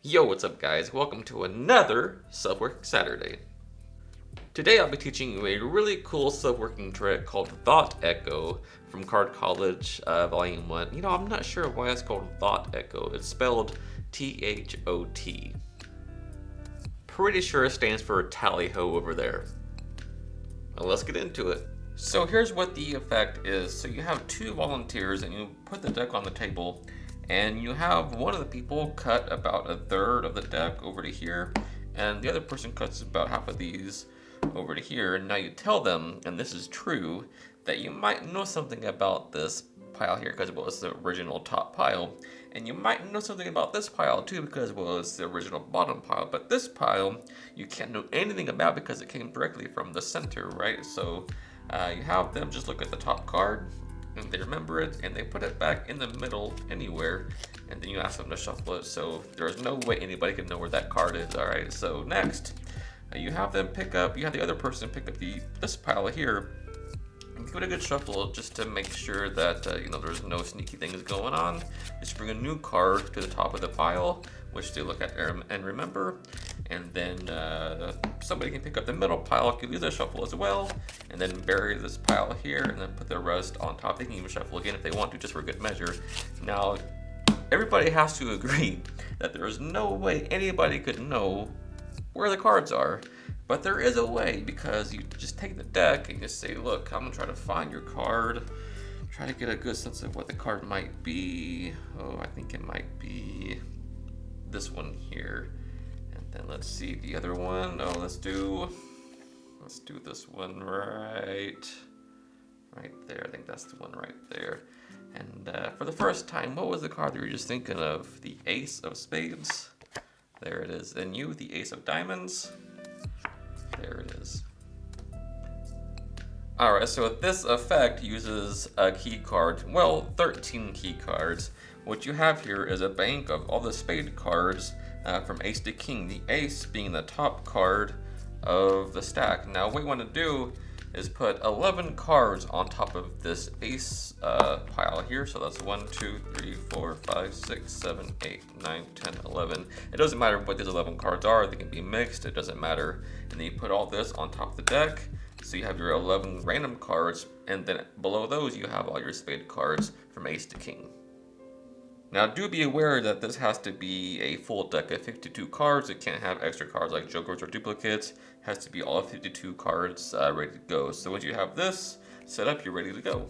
Yo, what's up guys? Welcome to another Self-Working Saturday. Today I'll be teaching you a really cool self-working trick called Thought Echo from Card College Volume 1. You know, I'm not sure why it's called Thought Echo. It's spelled T-H-O-T. Pretty sure it stands for tally-ho over there. Well, let's get into it. So here's what the effect is. So you have two volunteers and you put the deck on the table. And you have one of the people cut about a third of the deck over to here, and the other person cuts about half of these over to here. And now you tell them, and this is true, that you might know something about this pile here because it was the original top pile. And you might know something about this pile too because it was the original bottom pile. But this pile, you can't know anything about because it came directly from the center, right? So you have them just look at the top card, and they remember it, and they put it back in the middle anywhere, and then you ask them to shuffle it, so there's no way anybody can know where that card is. Alright, so next, you have them pick up, you have the other person pick up this pile here, and give it a good shuffle just to make sure that there's no sneaky things going on. Just bring a new card to the top of the pile, which they look at and remember, and then somebody can pick up the middle pile, give you the shuffle as well, and then bury this pile here, and then put the rest on top. They can even shuffle again if they want to, just for good measure. Now, everybody has to agree that there is no way anybody could know where the cards are, but there is a way, because you just take the deck and you say, look, I'm gonna try to find your card, try to get a good sense of what the card might be. Oh, I think it might be this one here. And then let's see the other one. Oh, let's do this one right there. I think that's the one right there. And for the first time, what was the card that you were just thinking of? The Ace of Spades. There it is. And you, the Ace of Diamonds. There it is. Alright, so this effect uses a key card. Well, 13 key cards. What you have here is a bank of all the spade cards from ace to king. The ace being the top card of the stack. Now what you want to do is put 11 cards on top of this ace pile here. So that's 1, 2, 3, 4, 5, 6, 7, 8, 9, 10, 11. It doesn't matter what these 11 cards are. They can be mixed. It doesn't matter. And then you put all this on top of the deck. So you have your 11 random cards. And then below those you have all your spade cards from ace to king. Now do be aware that this has to be a full deck of 52 cards. It can't have extra cards like jokers or duplicates. It has to be all 52 cards ready to go. So once you have this set up, you're ready to go.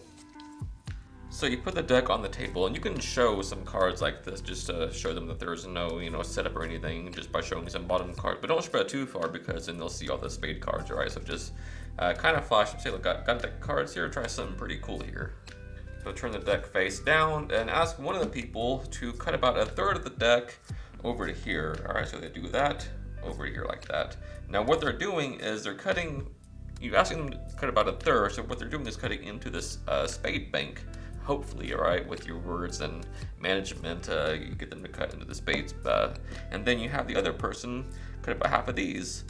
So you put the deck on the table, and you can show some cards like this just to show them that there's no setup or anything, just by showing some bottom cards. But don't spread too far because then they'll see all the spade cards, right? So just kind of flash and say, look, got deck of cards here, try something pretty cool here. So turn the deck face down and ask one of the people to cut about a third of the deck over to here. All right, so they do that over here like that. Now what they're doing is they're cutting, you're asking them to cut about a third, so what they're doing is cutting into this spade bank, hopefully, all right, with your words and management, you get them to cut into the spades. And then you have the other person cut about half of these.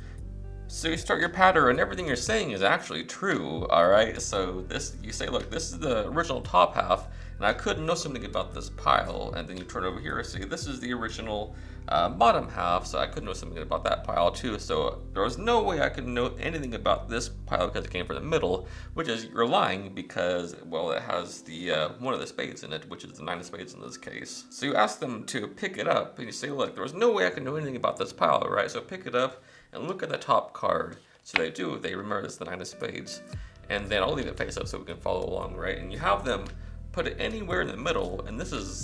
So you start your pattern, and everything you're saying is actually true, alright? So this, you say, look, this is the original top half, and I could know something about this pile. And then you turn over here and say, this is the original bottom half, so I could know something about that pile too. So there was no way I could know anything about this pile because it came from the middle, which is, you're lying because, well, it has the one of the spades in it, which is the 9 of spades in this case. So you ask them to pick it up, and you say, look, there was no way I could know anything about this pile, right? So pick it up and look at the top card. So they do, they remember it's the 9 of spades. And then I'll leave it face up so we can follow along, right? And you have them put it anywhere in the middle, and this is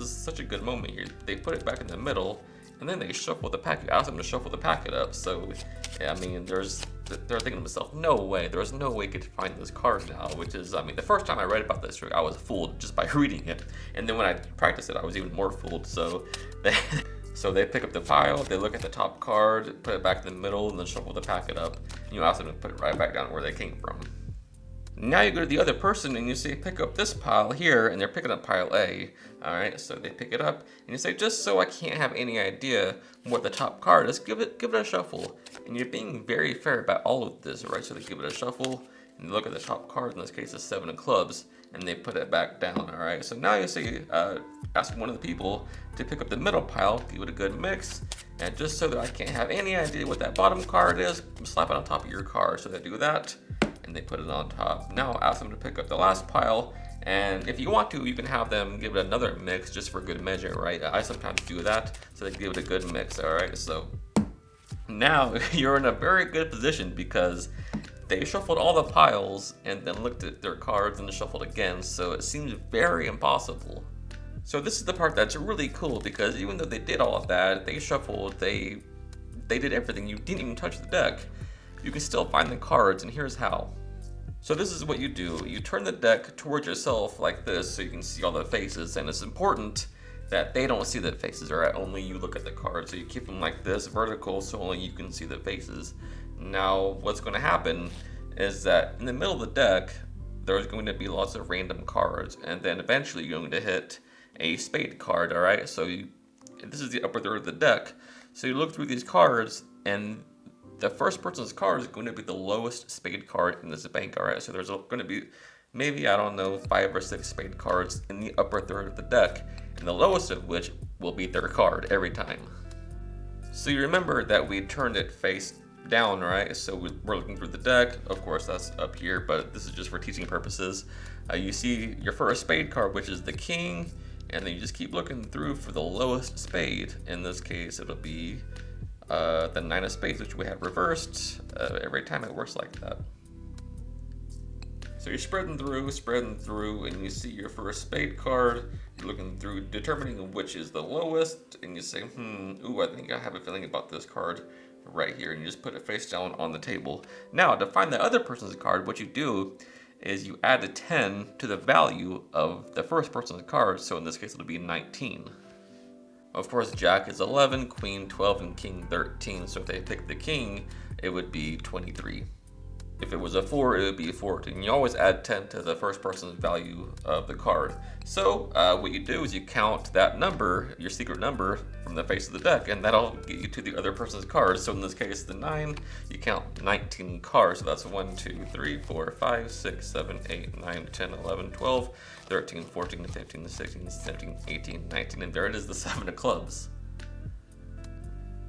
such a good moment here. They put it back in the middle, and then they shuffle the pack. You ask them to shuffle the packet up. So, yeah, I mean, they're thinking to themselves, no way, there's no way you could find this card now, which is, I mean, the first time I read about this trick, I was fooled just by reading it. And then when I practiced it, I was even more fooled. So they pick up the pile, they look at the top card, put it back in the middle, and then shuffle the packet up. And you ask them to put it right back down where they came from. Now you go to the other person and you say, pick up this pile here, and they're picking up pile A. Alright, so they pick it up, and you say, just so I can't have any idea what the top card is, give it a shuffle. And you're being very fair about all of this, right? So they give it a shuffle, and you look at the top card, in this case, the 7 of clubs. and they put it back down. All right, so now you see, ask one of the people to pick up the middle pile, give it a good mix, and just so that I can't have any idea what that bottom card is, slap it on top of your card. So they do that, and they put it on top. Now ask them to pick up the last pile, and if you want to, you can have them give it another mix just for good measure, right? I sometimes do that, so they give it a good mix. All right, so now you're in a very good position because they shuffled all the piles and then looked at their cards and shuffled again, so it seems very impossible. So this is the part that's really cool, because even though they did all of that, they shuffled, they did everything, you didn't even touch the deck, you can still find the cards, and here's how. So this is what you do. You turn the deck towards yourself like this so you can see all the faces, and it's important that they don't see the faces, right? Only you look at the cards. So you keep them like this, vertical, so only you can see the faces. Now, what's going to happen is that in the middle of the deck, there's going to be lots of random cards, and then eventually you're going to hit a spade card, all right? So this is the upper third of the deck. So you look through these cards, and the first person's card is going to be the lowest spade card in this bank, all right? So there's going to be maybe, I don't know, 5 or 6 spade cards in the upper third of the deck, and the lowest of which will be their card every time. So you remember that we turned it face down, right? So we're looking through the deck. Of course, that's up here, but this is just for teaching purposes. You see your first spade card, which is the king, and then you just keep looking through for the lowest spade. In this case, it'll be the 9 of spades, which we have reversed. Every time it works like that. So you're spreading through, and you see your first spade card. You're looking through, determining which is the lowest, and you say, ooh, I think I have a feeling about this card right here, and you just put it face down on the table. Now, to find the other person's card, what you do is you add a 10 to the value of the first person's card, so in this case it'll be 19. Of course, Jack is 11, Queen 12, and King 13, so if they pick the King, it would be 23. If it was a 4, it would be 14. You always add 10 to the first person's value of the card. So what you do is you count that number, your secret number, from the face of the deck, and that'll get you to the other person's card. So in this case, the 9, you count 19 cards. So that's 1, 2, 3, 4, 5, 6, 7, 8, 9, 10, 11, 12, 13, 14, 15, 16, 17, 18, 19, and there it is, the 7 of clubs.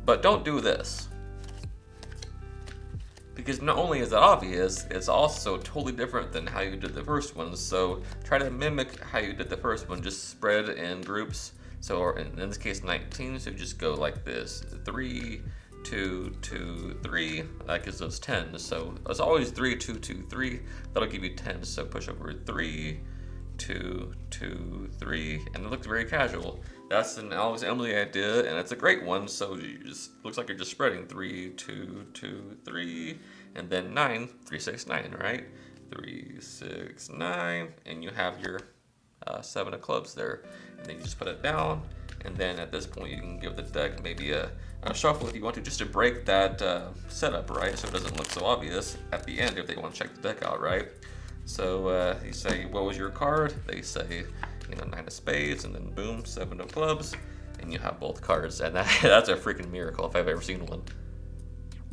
But don't do this, because not only is it obvious, it's also totally different than how you did the first one. So try to mimic how you did the first one, just spread in groups. So in this case 19, so just go like this, 3, 2, 2, 3, that gives us 10. So it's always 3, 2, 2, 3, that'll give you 10. So push over 3, 2, 2, 3, and it looks very casual. That's an Alex Emily idea, and it's a great one. So you just looks like you're just spreading 3, 2, 2, 3, and then 9, 3, 6, 9, right? 3, 6, 9, and you have your 7 of clubs there, and then you just put it down. And then at this point, you can give the deck maybe a shuffle if you want to, just to break that setup, right? So it doesn't look so obvious at the end if they want to check the deck out, right? So you say, what was your card? They say, 9 of spades, and then boom, 7 of clubs, and you have both cards, and that's a freaking miracle if I've ever seen one.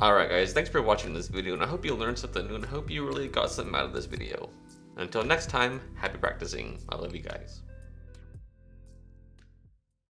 Alright guys, thanks for watching this video, and I hope you learned something new, and I hope you really got something out of this video. Until next time, happy practicing. I love you guys.